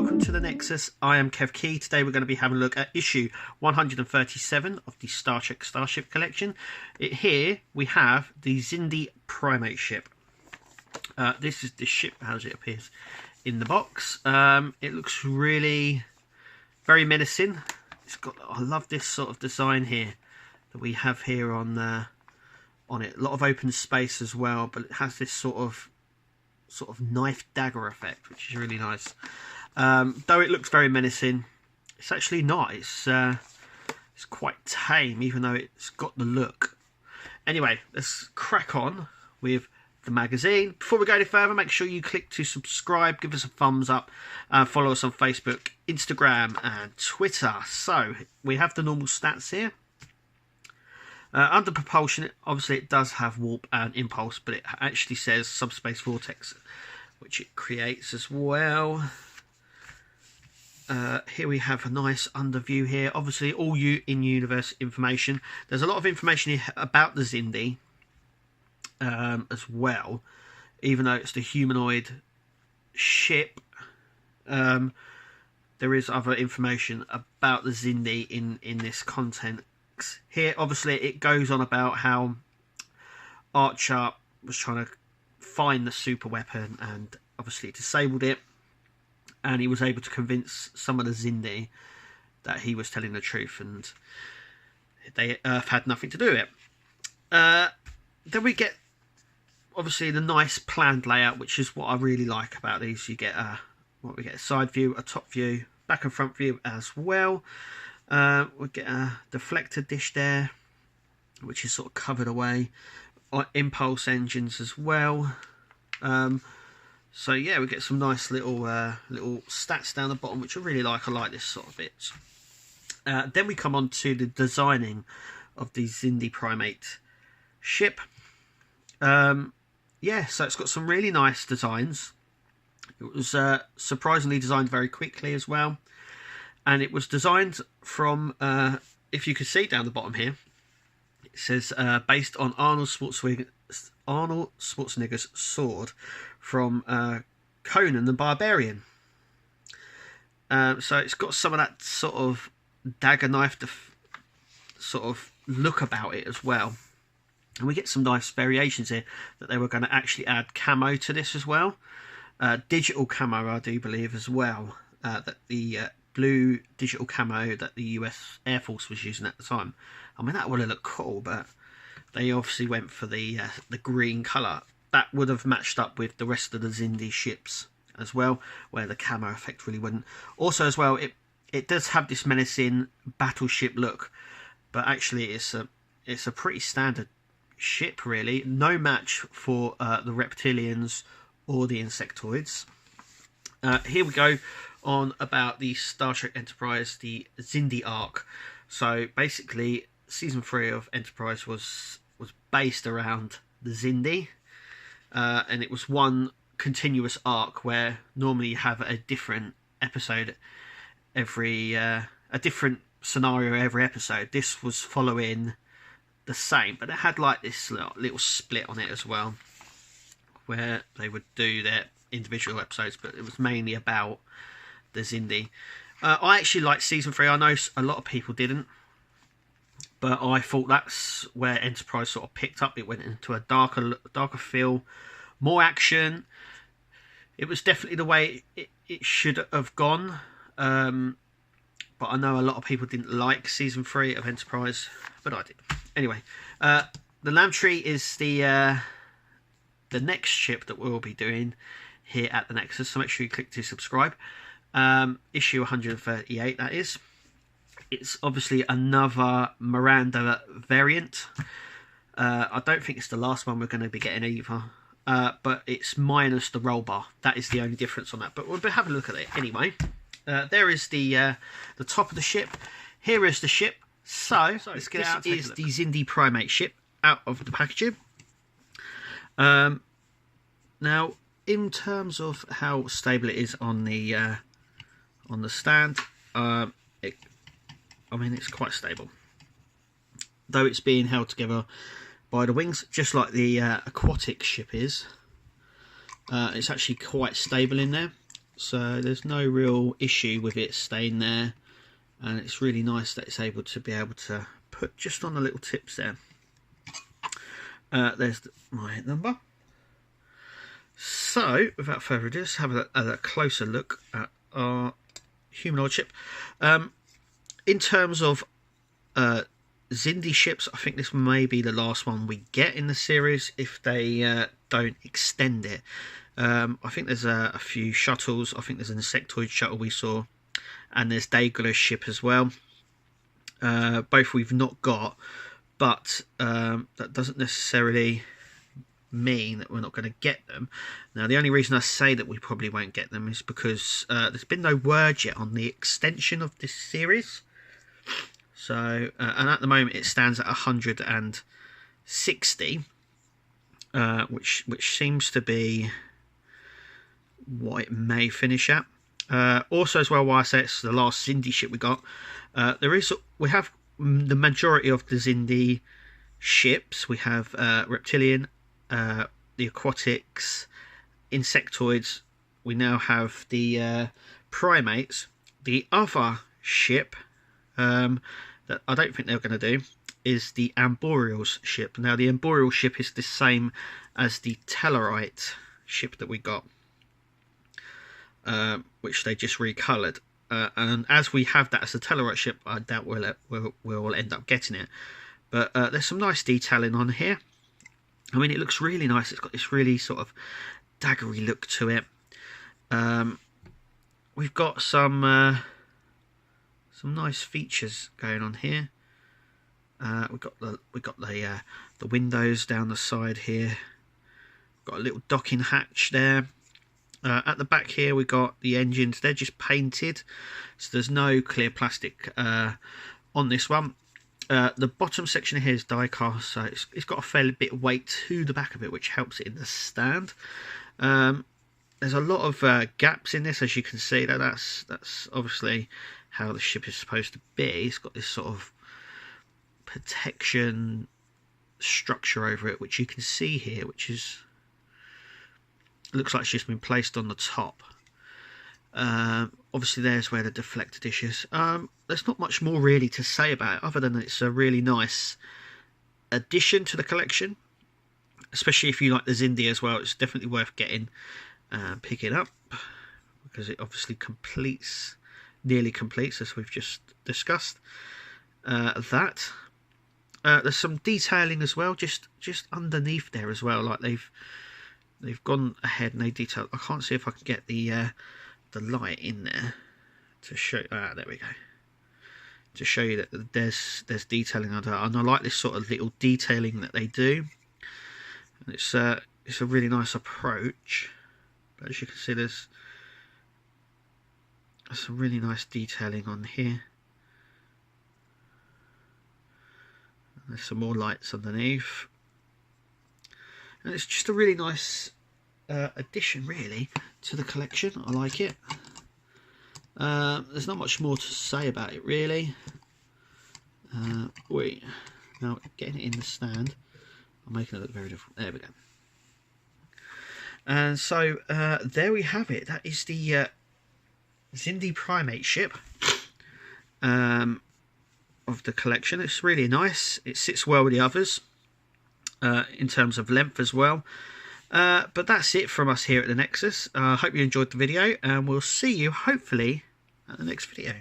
welcome to the Nexus. I am Kev Key. Today we're going to be having a look at issue 137 of the Starship collection. Here we have the Xindi-Primate ship. This is the ship as it appears in the box. It looks really very menacing. It's got, I love this sort of design here that we have here on it. A lot of open space as well, but it has this sort of knife dagger effect, which is really nice. Though it looks very menacing, it's actually not. It's quite tame, even though it's got the look. Anyway, let's crack on with the magazine. Before we go any further, make sure you click to subscribe, give us a thumbs up, follow us on Facebook, Instagram and Twitter. So we have the normal stats here. Under propulsion, obviously it does have warp and impulse, but it actually says subspace vortex, which it creates as well. Here we have a nice underview here. Obviously all in-universe information. There's a lot of information here about the Xindi as well, even though it's the humanoid ship. There is other information about the Xindi in this content. Here obviously it goes on about how Archer was trying to find the super weapon and obviously disabled it, and he was able to convince some of the Xindi that he was telling the truth, and Earth had nothing to do with it. Then we get obviously the nice planned layout, which is what I really like about these. You get a side view, a top view, back and front view as well. We'll get a deflector dish there, which is sort of covered away. Impulse engines as well. So yeah, we get some nice little stats down the bottom, which I really like. I like this sort of bits. Then we come on to the designing of the Xindi-Primate ship. Yeah, so it's got some really nice designs. It was surprisingly designed very quickly as well. And it was designed from, if you can see down the bottom here, it says based on Arnold Schwarzenegger's sword from Conan the Barbarian. So it's got some of that sort of dagger knife sort of look about it as well. And we get some nice variations here that they were going to actually add camo to this as well. Digital camo, I do believe, as well. That the blue digital camo that the US Air Force was using at the time. I mean, that would have looked cool, but they obviously went for the green colour. That would have matched up with the rest of the Xindi ships as well, where the camo effect really wouldn't. Also as well, it does have this menacing battleship look, but actually it's a pretty standard ship really. No match for the reptilians or the insectoids. Here we go on about the Star Trek Enterprise, the Xindi arc. So basically, season 3 of Enterprise was based around the Xindi, and it was one continuous arc where normally you have a different episode every a different scenario every episode. This was following the same, but it had like this little split on it as well, where they would do their individual episodes, but it was mainly about the Xindi. I actually liked season 3. I know a lot of people didn't, but I thought that's where Enterprise sort of picked up. It went into a darker feel, more action. It was definitely the way it should have gone. But I know a lot of people didn't like season 3 of Enterprise, but I did. Anyway, the Lambtree is the next ship that we'll be doing here at the Nexus, so make sure you click to subscribe. Issue 138, that is. It's obviously another Miranda variant. I don't think it's the last one we're going to be getting either, but it's minus the roll bar. That is the only difference on that, but we'll have a look at it anyway. There is the top of the ship. Here is the ship. So let's get out. This is the Xindi-Primate ship out of the packaging. Now, in terms of how stable it is on the stand, I mean, it's quite stable, though it's being held together by the wings, just like the aquatic ship is. It's actually quite stable in there. so there's no real issue with it staying there, and it's really nice that it's able to put just on the little tips there. There's my number. So without further ado, let's have a closer look at our humanoid ship. In terms of Xindi ships, I think this may be the last one we get in the series if they don't extend it. I think there's a few shuttles. I think there's an insectoid shuttle we saw, and there's Daedalus ship as well. Both we've not got, but that doesn't necessarily mean that we're not going to get them. Now, the only reason I say that we probably won't get them is because there's been no word yet on the extension of this series. So, and at the moment it stands at 160, which seems to be what it may finish at. Also, as well, why I say it's the last Xindi ship we got, we have the majority of the Xindi ships. We have reptilian, the aquatics, insectoids. We now have the primates. The other ship that I don't think they're going to do is the Arboreals ship. Now, the Arboreal ship is the same as the Tellarite ship that we got, which they just recoloured. And as we have that as a Tellarite ship, I doubt we'll end up getting it. But there's some nice detailing on here. I mean, it looks really nice. It's got this really sort of daggery look to it. We've got some nice features going on here. We've got the windows down the side here. Got a little docking hatch there. At the back here we got the engines. They're just painted, so there's no clear plastic on this one. The bottom section here is die cast, so it's got a fair bit of weight to the back of it, which helps it in the stand. There's a lot of gaps in this, as you can see. That's obviously how the ship is supposed to be. It's got this sort of protection structure over it, which you can see here, which is looks like it's just been placed on the top. Obviously there's where the deflector dish is. There's not much more really to say about it, other than it's a really nice addition to the collection, especially if you like the Xindi as well. It's definitely worth getting, picking up, because it obviously nearly completes, as we've just discussed. There's some detailing as well, just underneath there as well. Like they've gone ahead and they detailed. I can't see if I can get the light in there to show. There we go. To show you that there's detailing under, and I like this sort of little detailing that they do. And it's a really nice approach. But as you can see, there's some really nice detailing on here. And there's some more lights underneath. And it's just a really nice addition, really, to the collection. I like it. There's not much more to say about it, really. Now getting it in the stand, I'm making it look very different. There we go. And so there we have it. That is the Xindi-Primate ship of the collection. It's really nice. It sits well with the others in terms of length as well. But that's it from us here at the Nexus. I hope you enjoyed the video, and we'll see you hopefully at the next video.